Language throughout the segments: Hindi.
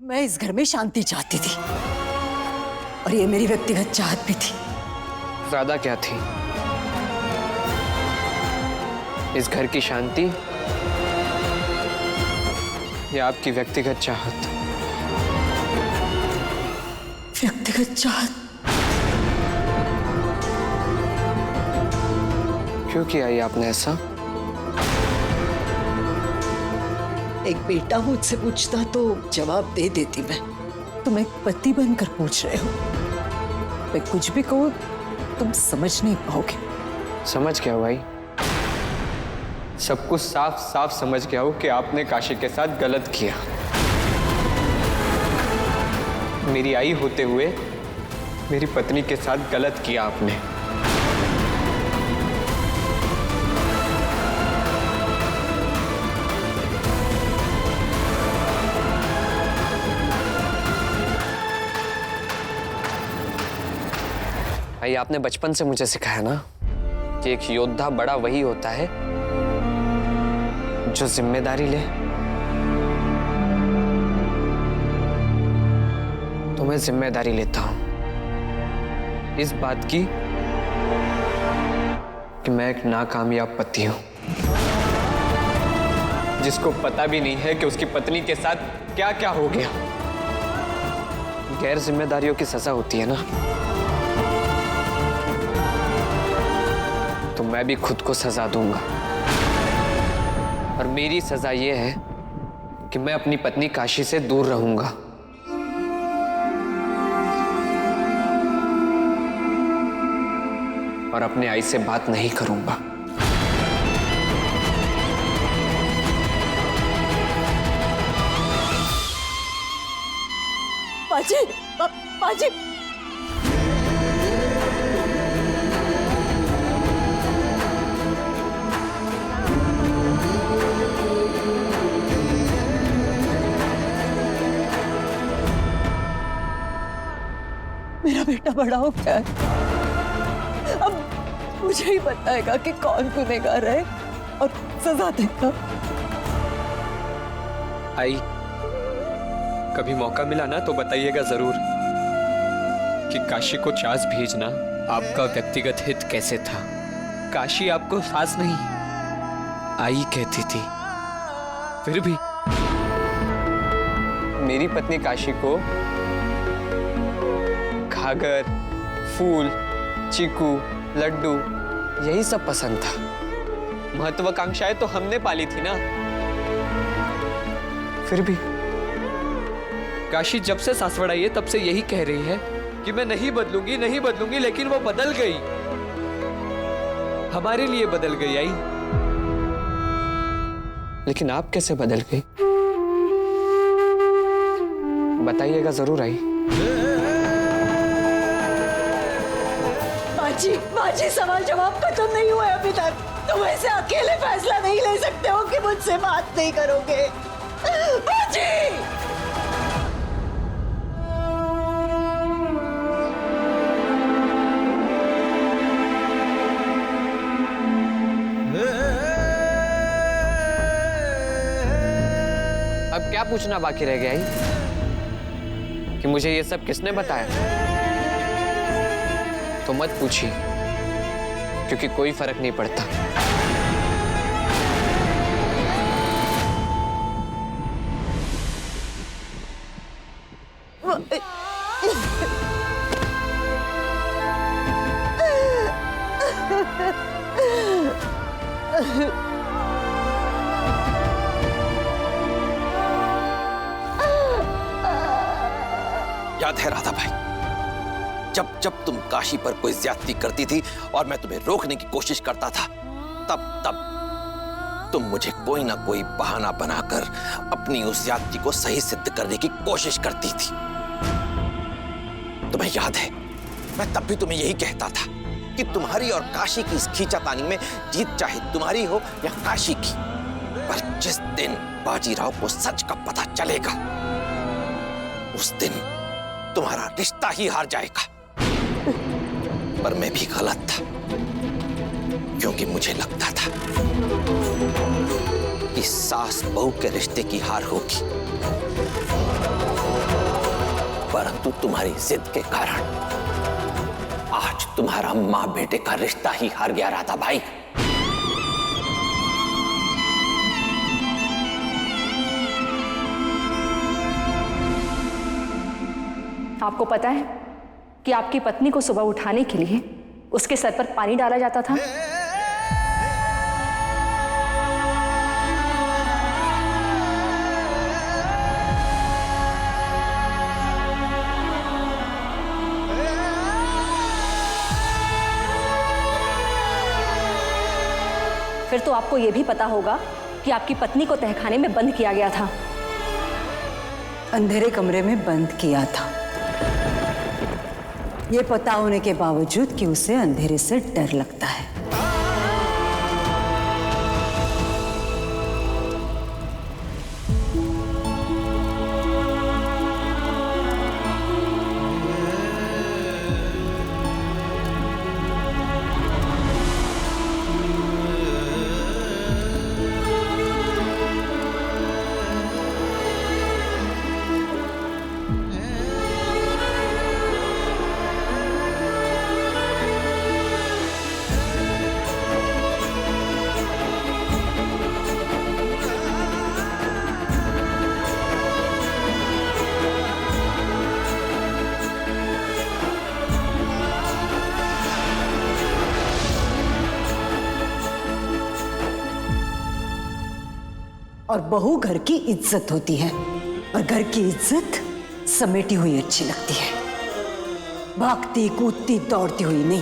मैं इस घर में शांति चाहती थी और ये मेरी व्यक्तिगत चाहत भी थी। ज्यादा क्या थी? इस घर की शांति या आपकी व्यक्तिगत चाहत? व्यक्तिगत चाहत। क्यों किया ये आपने ऐसा? एक बेटा मुझसे पूछता तो जवाब दे देती मैं। तुम एक पति बनकर पूछ रहे हो, मैं कुछ भी कहूं तुम समझ नहीं पाओगे। समझ गया भाई, सब कुछ साफ साफ समझ गया हूं कि आपने काशी के साथ गलत किया। मेरी आई होते हुए मेरी पत्नी के साथ गलत किया आपने। भाई आपने बचपन से मुझे सिखाया ना कि एक योद्धा बड़ा वही होता है जो जिम्मेदारी ले। तो मैं जिम्मेदारी लेता हूं इस बात की कि मैं एक नाकामयाब पति हूं, जिसको पता भी नहीं है कि उसकी पत्नी के साथ क्या क्या हो गया। गैर जिम्मेदारियों की सजा होती है ना, तो मैं भी खुद को सजा दूंगा। और मेरी सजा यह है कि मैं अपनी पत्नी काशी से दूर रहूंगा। और अपने आई से बात नहीं करूंगा। पाजी, पाजी। मेरा बेटा बड़ा हो गया है, अब मुझे ही बताएगा कि कौन गुनहगार है और सजा देगा। आई, कभी मौका मिला ना तो बताइएगा जरूर कि काशी को चास भेजना आपका व्यक्तिगत हित कैसे था। काशी आपको सास नहीं आई कहती थी, फिर भी मेरी पत्नी काशी को घाघर, फूल, चीकू, लड्डू यही सब पसंद था। महत्वाकांक्षाएं तो हमने पाली थी ना। फिर भी काशी जब से सासवड़ आई है तब से यही कह रही है कि मैं नहीं बदलूंगी, नहीं बदलूंगी, लेकिन वो बदल गई। हमारे लिए बदल गई आई। लेकिन आप कैसे बदल गई? बताइएगा जरूर आई। बाजी, सवाल जवाब खत्म नहीं हुआ अभी तक। तुम ऐसे अकेले फैसला नहीं ले सकते हो कि मुझसे बात नहीं करोगे। बाजी! अब क्या पूछना बाकी रह गया ही कि मुझे ये सब किसने बताया? तो मत पूछिए, क्योंकि कोई फर्क नहीं पड़ता। याद है राधा भाई, जब जब तुम काशी पर कोई ज्यादती करती थी और मैं तुम्हें रोकने की कोशिश करता था, तब तुम मुझे कोई ना कोई बहाना बनाकर अपनी उस ज्यादती को सही सिद्ध करने की कोशिश करती थी। तुम्हें याद है, मैं तब भी तुम्हें यही कहता था कि तुम्हारी और काशी की इस खींचातानी में जीत चाहे तुम्हारी हो या काशी की, पर जिस दिन बाजीराव को सच का पता चलेगा, उस दिन तुम्हारा रिश्ता ही हार जाएगा। पर मैं भी गलत था, क्योंकि मुझे लगता था कि सास बहू के रिश्ते की हार होगी। परंतु तुम्हारी जिद के कारण आज तुम्हारा मां बेटे का रिश्ता ही हार गया राधा भाई। आपको पता है कि आपकी पत्नी को सुबह उठाने के लिए उसके सर पर पानी डाला जाता था? फिर तो आपको यह भी पता होगा कि आपकी पत्नी को तहखाने में बंद किया गया था। अंधेरे कमरे में बंद किया था, ये पता होने के बावजूद कि उसे अंधेरे से डर लगता है। और बहू घर की इज्जत होती है, और घर की इज्जत समेटी हुई अच्छी लगती है, भागती कूदती दौड़ती हुई नहीं।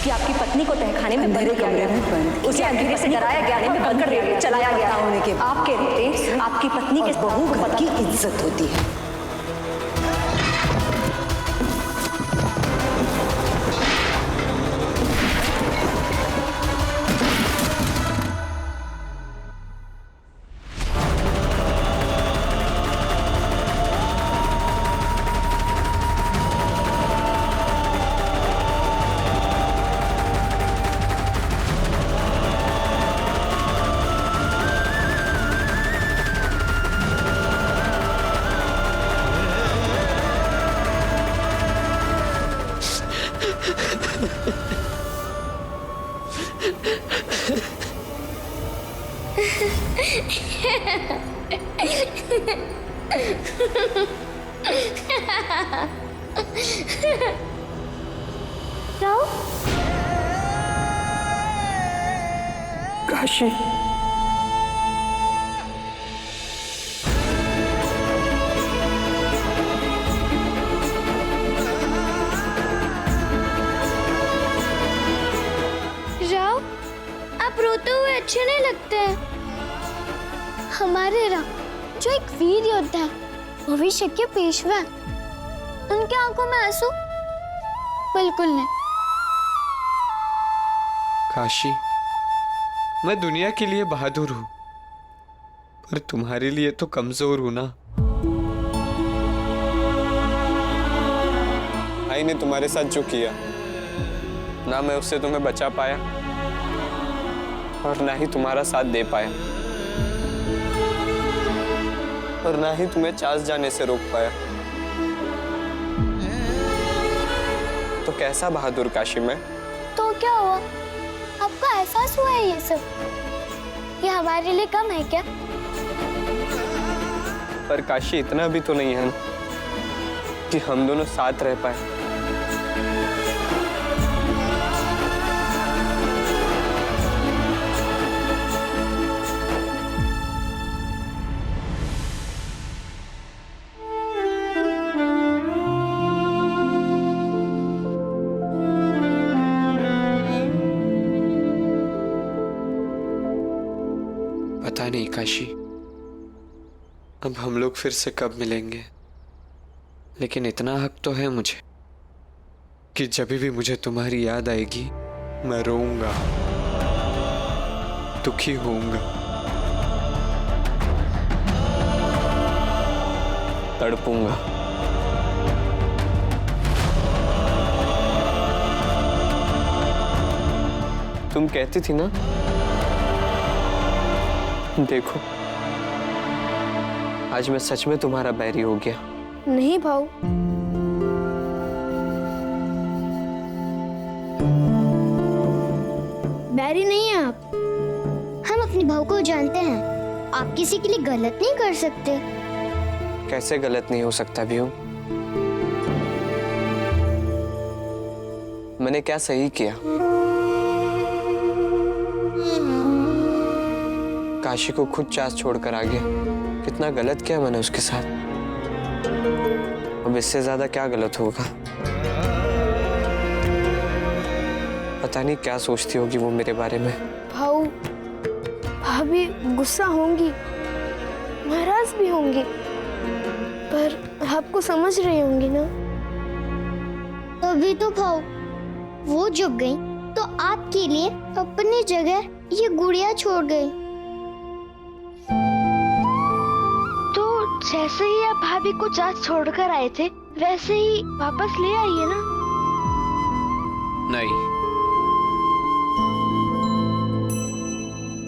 कि आपकी पत्नी को तहखाने में बंद किया गया, उसे अंधेरे से डराया गया, में बंद कर चलाया गया होने के आप कहते हैं आपकी पत्नी के बहू घर की इज्जत होती है। काशी, राव, आप रोते हुए अच्छे नहीं लगते हैं। हमारे राव जो एक वीर योद्धा है, भविष्य के पेशवा हैं, उनकी आंखों में आंसू बिल्कुल नहीं। काशी, मैं दुनिया के लिए बहादुर हूं, पर तुम्हारे लिए तो कमजोर हूं ना। आई ने तुम्हारे साथ जो किया ना, मैं उससे तुम्हें बचा पाया और ना ही तुम्हारा साथ दे पाया, और ना ही तुम्हें चास जाने से रोक पाया। तो कैसा बहादुर काशी मैं? तो क्या हुआ? आपको एहसास हुआ है ये सब? ये हमारे लिए कम है क्या? पर काशी, इतना भी तो नहीं है ना कि हम दोनों साथ रह पाए। पता नहीं काशी, अब हम लोग फिर से कब मिलेंगे, लेकिन इतना हक तो है मुझे कि जब भी मुझे तुम्हारी याद आएगी मैं रोऊंगा, दुखी होऊंगा, तड़पूंगा। तुम कहती थी ना, देखो आज मैं सच में तुम्हारा बैरी हो गया। नहीं भाऊ, बैरी नहीं है आप। हम अपने भाव को जानते हैं। आप किसी के लिए गलत नहीं कर सकते। कैसे गलत नहीं हो सकता भी हूँ? मैंने क्या सही किया? काशी को खुद चास छोड़कर आ गया। कितना गलत किया मैंने उसके साथ। अब इससे ज्यादा क्या गलत होगा? पता नहीं क्या सोचती होगी वो मेरे बारे में। भाऊ, भाभी गुस्सा होंगी, नाराज भी होंगी, पर आपको समझ रही होंगी ना। तभी तो भाऊ वो जब गई तो आपके लिए अपनी जगह ये गुड़िया छोड़ गई। तो जैसे ही आप भाभी को चाच छोड़कर आए थे वैसे ही वापस ले आइए ना। नहीं,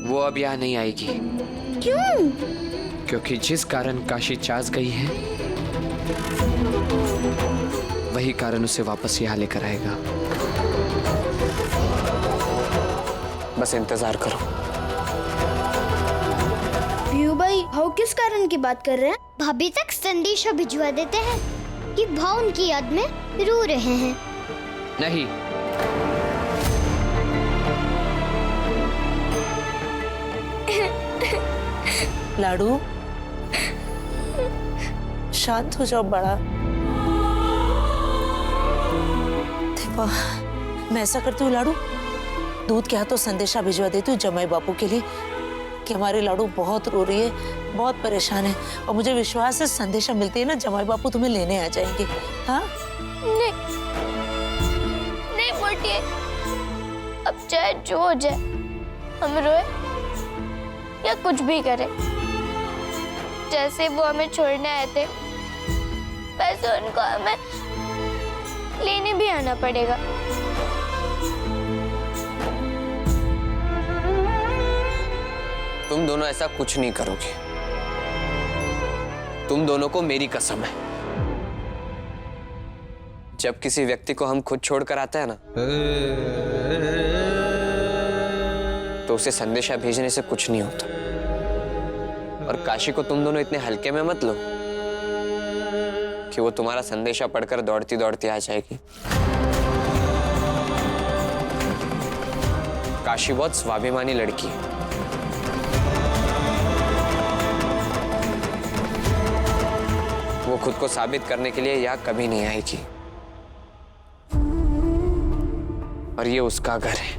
वो अब यहाँ नहीं आएगी। क्यों? क्योंकि जिस कारण काशी चास गई है वही कारण उसे वापस यहाँ लेकर आएगा। बस इंतजार करो। व्यू भाई, भाव किस कारण की बात कर रहे हैं? भाभी तक संदेशा भिजवा देते हैं कि भाव उनकी याद में रो रहे हैं। नहीं, लाडू शांत हो जाओ बड़ा। देखो, मैं ऐसा करती हूँ लाडू, दूध के हाथों संदेशा भिजवा देती हूँ जमाई बापू के लिए कि हमारी लाडू बहुत रो रही है, बहुत परेशान है, और मुझे विश्वास है संदेशा मिलती है ना जमाई बापू तुम्हें लेने आ जाएंगे। हाँ नहीं, नहीं बोलिए, अब चाहे जो हो जाए, हम रोए या कुछ भी करे, जैसे वो हमें छोड़ने आए थे वैसे उनको हमें लेने भी आना पड़ेगा। तुम दोनों ऐसा कुछ नहीं करोगे। तुम दोनों को मेरी कसम है, जब किसी व्यक्ति को हम खुद छोड़कर आते हैं ना, तो उसे संदेशा भेजने से कुछ नहीं होता। और काशी को तुम दोनों इतने हल्के में मत लो कि वो तुम्हारा संदेशा पढ़कर दौड़ती दौड़ती आ जाएगी। काशी बहुत स्वाभिमानी लड़की है। वो खुद को साबित करने के लिए यहाँ कभी नहीं आएगी। और ये उसका घर है,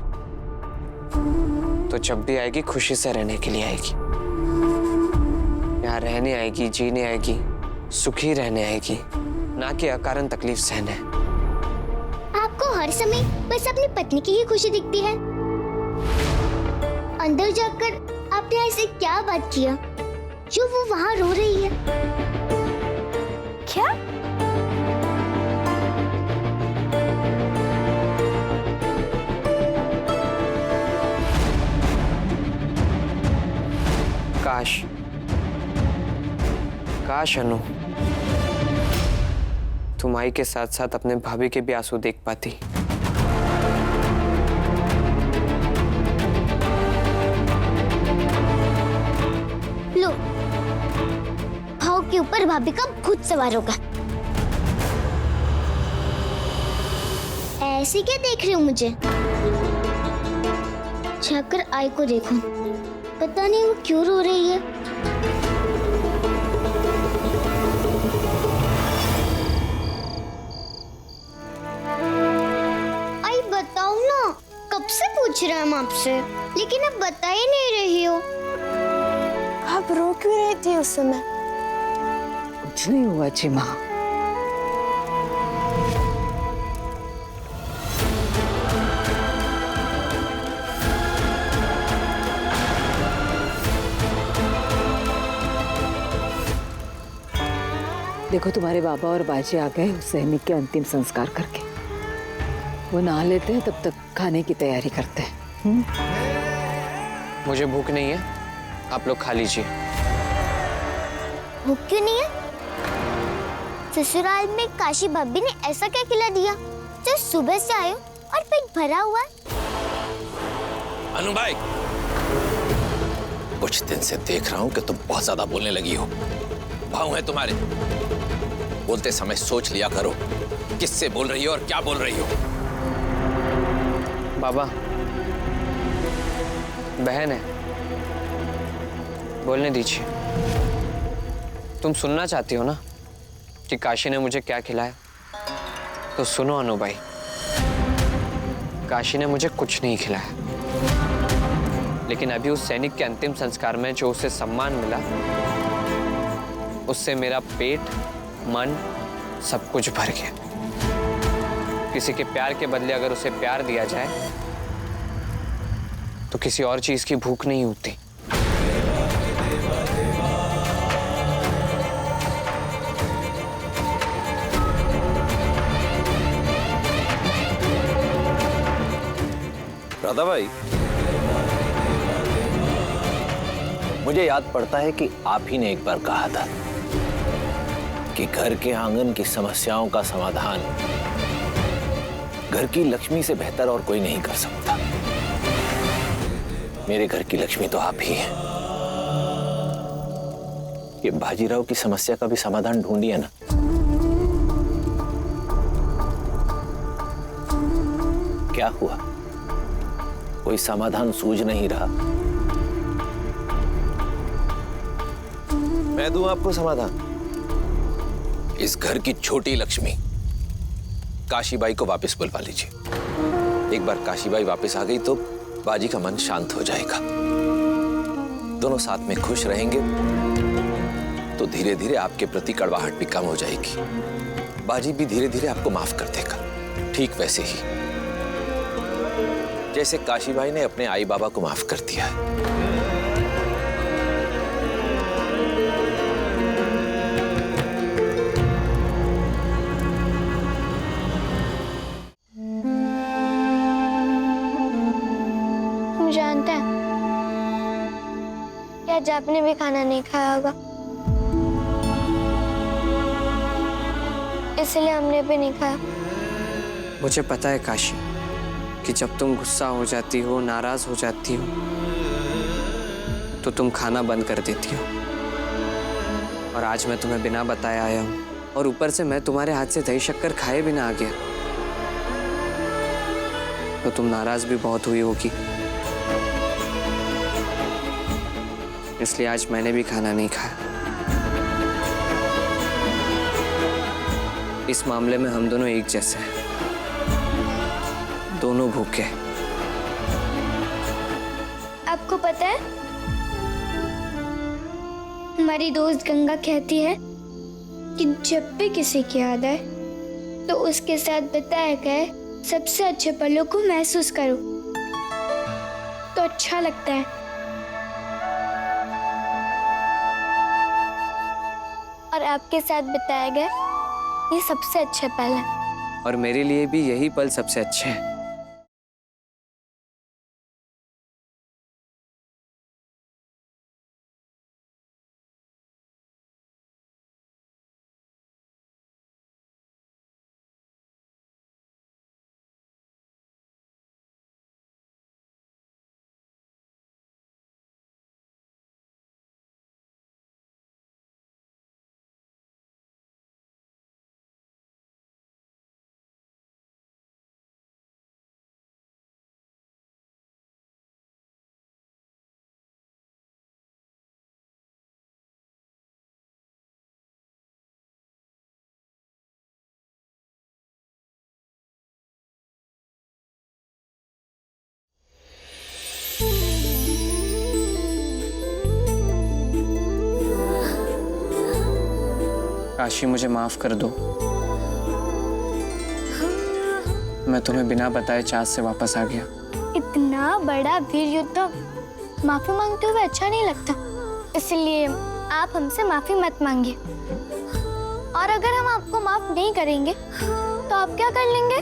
तो जब भी आएगी खुशी से रहने के लिए आएगी। यहाँ रहने आएगी, जीने आएगी, सुखी रहने आएगी, ना कि अकारण तकलीफ सहने। आपको हर समय बस अपनी पत्नी की ही खुशी दिखती है। अंदर जाकर आपने ऐसे क्या बात किया जो वो वहाँ रो रही है? क्या? काश, काश अनु, तुम आई के साथ साथ अपने भाभी के भी आंसू देख पाती। लो, भाव के ऊपर भाभी का खुद सवार होगा। ऐसे क्या देख रहे हो मुझे? जाकर आई को देखो, पता नहीं वो क्यों रो रही है। आई बताओ ना, कब से पूछ रहे हैं हम आपसे, लेकिन अब बता ही नहीं रही हो। आप रो क्यों रही थी उस समय? कुछ नहीं हुआ जी माँ। देखो तुम्हारे बाबा और बाजी आ गए उस सैनिक के अंतिम संस्कार करके। वो नहा लेते हैं तब तक खाने की तैयारी करते हैं। मुझे भूख नहीं है, आप लोग खा लीजिए। भूख क्यों नहीं है? ससुराल में काशी भाभी ने ऐसा क्या खिला दिया जो सुबह से आए हो और पेट भरा हुआ है? अनु भाई, कुछ दिन से देख रहा हूं कि तुम बहुत ज्यादा बोलने लगी हो। भाव है तुम्हारे, बोलते समय सोच लिया करो किससे बोल रही हो और क्या बोल रही हो। बाबा, बहन है, बोलने दीजिए। तुम सुनना चाहती हो ना कि काशी ने मुझे क्या खिलाया? तो सुनो अनु भाई, काशी ने मुझे कुछ नहीं खिलाया, लेकिन अभी उस सैनिक के अंतिम संस्कार में जो उसे सम्मान मिला, उससे मेरा पेट, मन, सब कुछ भर गया। किसी के प्यार के बदले अगर उसे प्यार दिया जाए तो किसी और चीज की भूख नहीं होती। राधा भाई, मुझे याद पड़ता है कि आप ही ने एक बार कहा था कि घर के आंगन की समस्याओं का समाधान घर की लक्ष्मी से बेहतर और कोई नहीं कर सकता। मेरे घर की लक्ष्मी तो आप ही हैं। ये बाजीराव की समस्या का भी समाधान ढूंढिए ना। क्या हुआ? कोई समाधान सूझ नहीं रहा? मैं दूं आपको समाधान। इस घर की छोटी लक्ष्मी काशीबाई को वापस बुलवा लीजिए। एक बार काशीबाई वापस आ गई तो बाजी का मन शांत हो जाएगा। दोनों साथ में खुश रहेंगे तो धीरे धीरे आपके प्रति कड़वाहट भी कम हो जाएगी। बाजी भी धीरे धीरे आपको माफ कर देगा, ठीक वैसे ही जैसे काशीबाई ने अपने आई बाबा को माफ कर दिया है। जानते हैं कि आज आपने भी खाना नहीं खाया होगा, इसलिए हमने भी नहीं खाया। मुझे पता है काशी कि जब तुम गुस्सा हो जाती हो, नाराज हो जाती हो, तो तुम खाना बंद कर देती हो। और आज मैं तुम्हें बिना बताए आया हूँ, और ऊपर से मैं तुम्हारे हाथ से दही शक्कर खाए बिना आ गया, तो तुम नाराज भी बहुत हुई होगी। इसलिए आज मैंने भी खाना नहीं खाया। इस मामले में हम दोनों एक जैसे हैं, दोनों भूखे। आपको पता है, हमारी दोस्त गंगा कहती है कि जब भी किसी की याद आए तो उसके साथ बिताए गए सबसे अच्छे पलों को महसूस करो तो अच्छा लगता है। और आपके साथ बिताए गए ये सबसे अच्छे पल हैं। और मेरे लिए भी यही पल सबसे अच्छे हैं। काशी, मुझे माफ कर दो। मैं तुम्हें बिना बताए चाँद से वापस आ गया। इतना बड़ा वीर युद्ध तो माफी मांगते हुए अच्छा नहीं लगता, इसलिए आप हमसे माफी मत मांगिए। और अगर हम आपको माफ नहीं करेंगे तो आप क्या कर लेंगे?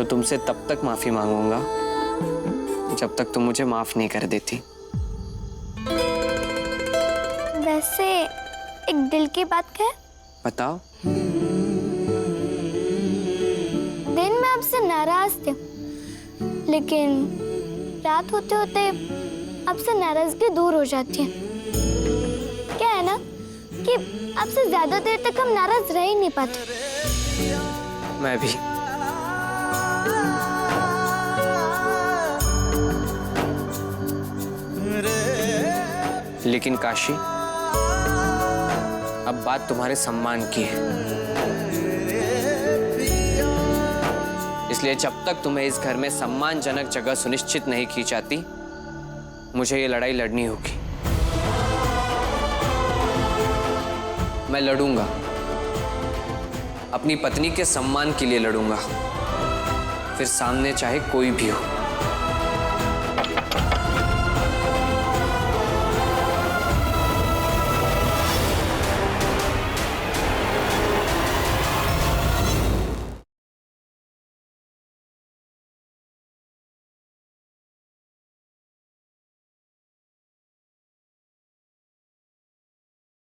तो तुमसे तब तक माफी मांगूंगा जब तक तुम मुझे माफ नहीं कर देती। वैसे एक दिल की बात कहे? बताओ। दिन में आपसे नाराज थे, लेकिन रात होते होते आपसे नाराजगी दूर हो जाती है। क्या है ना कि आपसे ज्यादा देर तक हम नाराज रह ही नहीं पाते। मैं भी। लेकिन काशी, अब बात तुम्हारे सम्मान की है, इसलिए जब तक तुम्हें इस घर में सम्मानजनक जगह सुनिश्चित नहीं की जाती, मुझे ये लड़ाई लड़नी होगी। मैं लड़ूंगा, अपनी पत्नी के सम्मान के लिए लड़ूंगा, फिर सामने चाहे कोई भी हो।